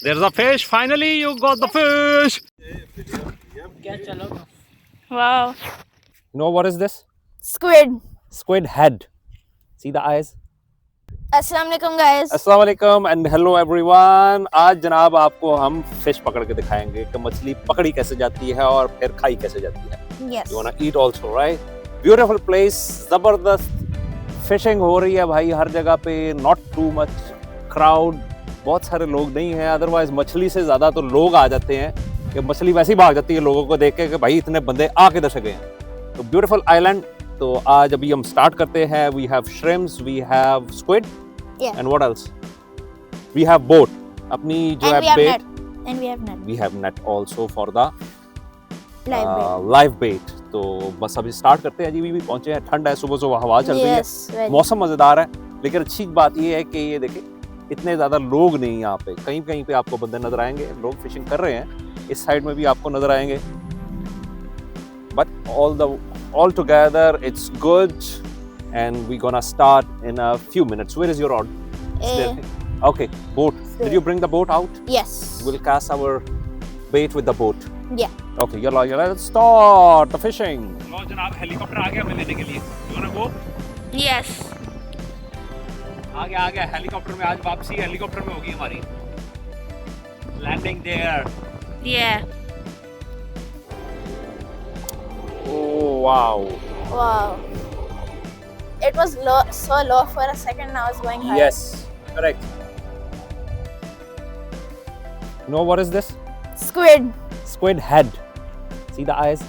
There's a fish. Finally, you got the fish. Wow. You know what is this? Squid. Squid head. See the eyes? अस्सलाम वालेकुम guys. अस्सलाम वालेकुम and hello everyone. आज जनाब आपको हम फिश पकड़ के दिखाएंगे कि मछली पकड़ी कैसे जाती है और फिर खाई कैसे जाती है. Yes. You wanna eat also, right? Beautiful place. जबरदस्त फिशिंग हो रही है भाई हर जगह पे. Not too much crowd. बहुत सारे लोग नहीं हैं. अदरवाइज मछली से ज्यादा तो लोग आ जाते हैं कि मछली वैसे ही भाग जाती है लोगों को देख के कि भाई इतने बंदे आके दशक गए हैं. तो ब्यूटीफुल आइलैंड. तो आज अभी हम स्टार्ट करते हैं. We have shrimps, we have squid. Yeah. And what else? We have boat. अपनी जो And है we have bait. net. And we have net. We have net also for the Live bait. live bait. तो बस अभी start करते हैं. अभी भी पहुंचे हैं. ठंड है, सुबह सुबह हवा चल रही है. Yes. Very. मौसम मजेदार है. लेकिन अच्छी बात ये है कि ये देखिए इतने ज्यादा लोग नहीं यहाँ पे. कहीं कहीं पे आपको बंदे नजर आएंगे. लोग फिशिंग कर रहे हैं. इस साइड में भी आपको नजर आएंगे. But all together it's good. And we're gonna start in a few minutes. Where is your rod? Okay, boat. Did you bring the boat out? Yes. We'll cast our bait with the boat. Yeah. Okay, let's start the fishing. लो जनाब, helicopter आ गया हमें लेने के लिए. You wanna go? Yes. आ गया helicopter में. आज वापसी हेलीकॉप्टर में होगी हमारी. Landing there. Yeah. Oh wow. Wow. It was low, so low for a second. Now it's going high. Yes, correct. You know what is this? Squid. Squid head. See the eyes?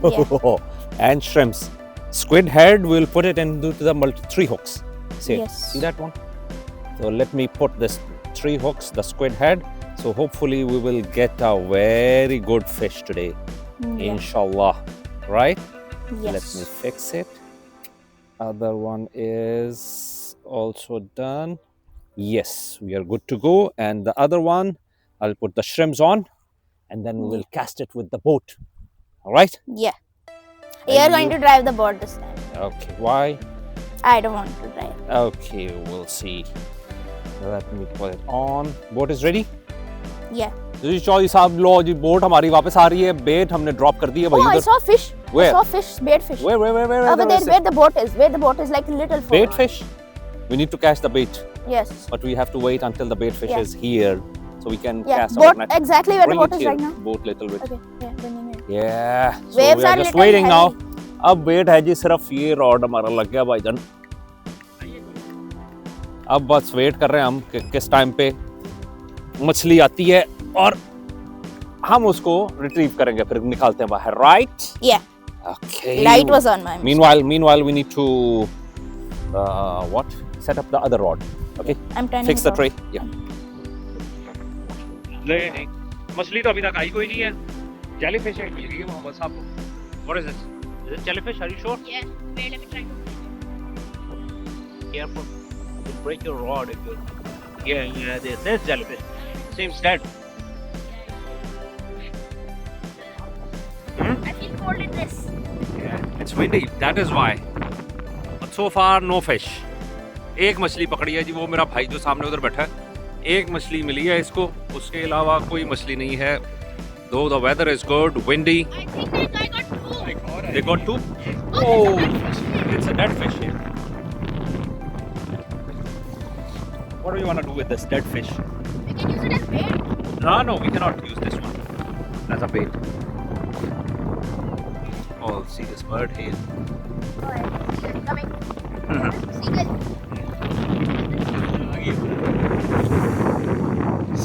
Yeah. And shrimps. Squid head, we'll put it into the three hooks. See, Yes. see that one? So let me put this three hooks, the squid head. So hopefully we will get a very good fish today. Yeah. Inshallah. Right? Yes. Let me fix it. Other one is also done. Yes, we are good to go. And the other one, I'll put the shrimps on and then we will cast it with the boat. All right? Yeah. You're going to drive the boat this time. Okay. Why? I don't want to drive. Okay, we'll see. Let me put it on. Boat is ready? Yeah. जी चौधरी साहब लो जी boat हमारी वापस आ रही है. बेट हमने drop कर दी है भाई Oh, I उधर. saw fish. Where? I saw fish, bait fish. Where? Over there, where the boat is. Where the boat is like a little far. Bait fish? We need to catch the bait. Yes. But we have to wait until the bait fish Yeah. is here. So we can Yeah. cast our Boat net. exactly where Bring the boat it is here. right now. Boat little bit. Okay. Yeah, bringing it. Yeah. So Waves we are are just little waiting now. heavy. अब wait है जी सिर्फ ये rod हमारा लग गया भाईजान. अब बस वेट कर रहे हैं हम कि किस टाइम पे मछली आती है और हम उसको रिट्रीव करेंगे फिर निकालते हैं बाहर. Right? Yeah. Okay. Light was on my. Meanwhile, we need to set up the other rod. Okay. I'm turning. Fix the it tray. off. Yeah. नहीं मछली तो अभी तक आई कोई नहीं है. जेलीफिश है मिल गई है मोहम्मद साहब को. What is this? Is it jellyfish? Are you sure? Yes. Wait, let me try to. Careful. You'll break your rod if you. Yeah. This jellyfish. Seems dead. I feel cold in this. Yeah. It's windy. That is why. But so far, no fish. एक मछली पकड़ी है जी, वो मेरा भाई जो सामने उधर बैठा है. एक मछली मिली है इसको. उसके अलावा कोई मछली नहीं है. Though the weather is good, windy. I think that guy got two. They got two? Oh, it's a dead fish here. What do you want to do with this dead fish? We can use it as bait. No, we cannot use this one as a bait. Oh, see this bird here. Oh, it's coming. Seagull.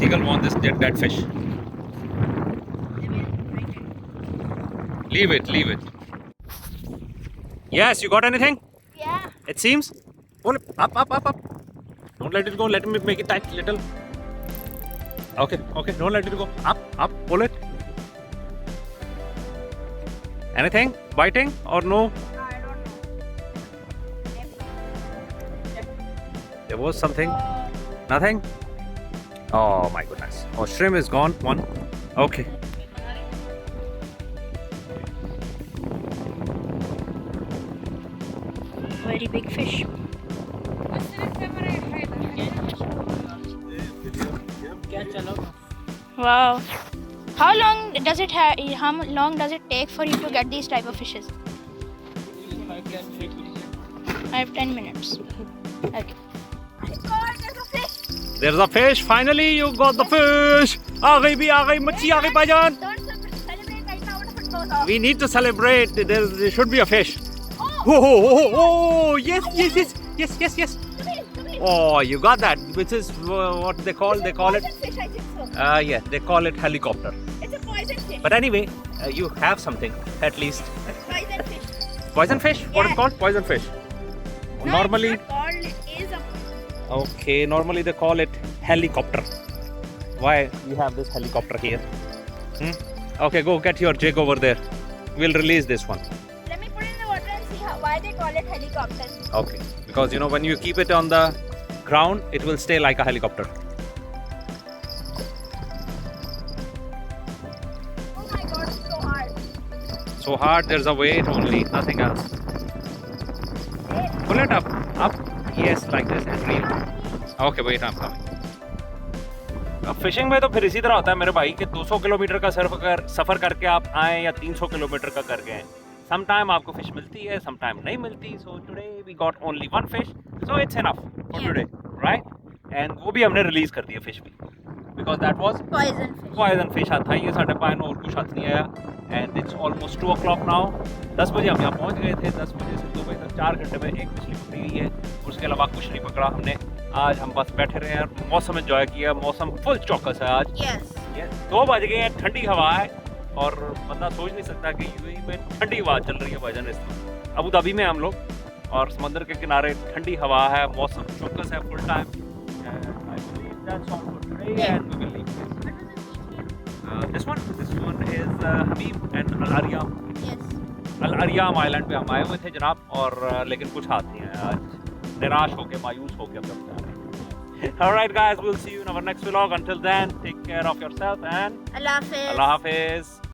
Seagull want this dead fish. Leave it. Yes, you got anything? Yeah. It seems. Pull it up. Don't let it go. Let me make it tight little. Okay. Don't let it go. Up. Pull it. Anything? Biting or no? I don't know. There was something. Nothing? Oh my goodness. Oh, shrimp is gone. One. Okay. Very big fish. Wow. How long does it take for you to get these type of fishes? 5-10 minutes. Okay. There's a fish. Finally, you got the fish. आ गई मच्छी आ गई भाईजान. Celebrate right now. What if it goes off? We need to celebrate. There should be a fish. Oh, yes. Come here. Oh, you got that. Which is what they call. They call it. Poison fish, I think so. Yeah, they call it helicopter. It's a poison fish. But anyway, you have something at least. Poison fish. Poison fish? What is Yes. it called? Poison fish. No, Normally, it's not called. It is a. okay. Normally they call it helicopter. Why you have this helicopter here? Okay, go get your jig over there. We'll release this one. Let me put it in the water and see why they call it helicopter. Okay, because when you keep it on the ground, it will stay like a helicopter. Oh my god, it's so hard. So hard, there's a weight only, nothing else. Pull it up. Yes, like this. It's real. Okay, wait, I'm coming. अब fishing में तो फिर इसी तरह होता है मेरे भाई कि 200 किलोमीटर का सफ़र करके आप आए या 300 किलोमीटर का कर गए. सम टाइम आपको फिश मिलती है, सम टाइम नहीं मिलती. So today we got only one fish, so it's enough for today, right? And वो भी हमने रिलीज कर दिया फिश भी, because that was Poison fish. Poison fish आता है. ये साढ़े पाइन और कुछ हाथ नहीं आया. And it's almost 2 o'clock now. 10 बजे हम यहाँ पहुँच गए थे. 10 बजे से 2 बजे तक 4 घंटे में एक मछली पकड़ी हुई है. उसके अलावा कुछ नहीं पकड़ा हमने. आज हम बस बैठे रहे हैं, मौसम एंजॉय किया. मौसम फुल चौकस है आज. Yes. 2 बज गए हैं, ठंडी हवा है और बंदा सोच नहीं सकता कि यूएई में ठंडी हवा चल रही है भाईजान. इस वक्त अबू धाबी में हम लोग और समंदर के किनारे ठंडी हवा है, मौसम चौकस है full time. This one is Habib and Al Ariyam. Yes. Al Ariyam island पे हम आए हुए थे जनाब, और लेकिन कुछ हाथ नहीं आया आज. निराश होके, मायूस होके हम लोग जा रहे हैं. Alright guys, we'll see you in our next vlog. Until then, take care of yourself and Allah Hafiz. Allah Hafiz.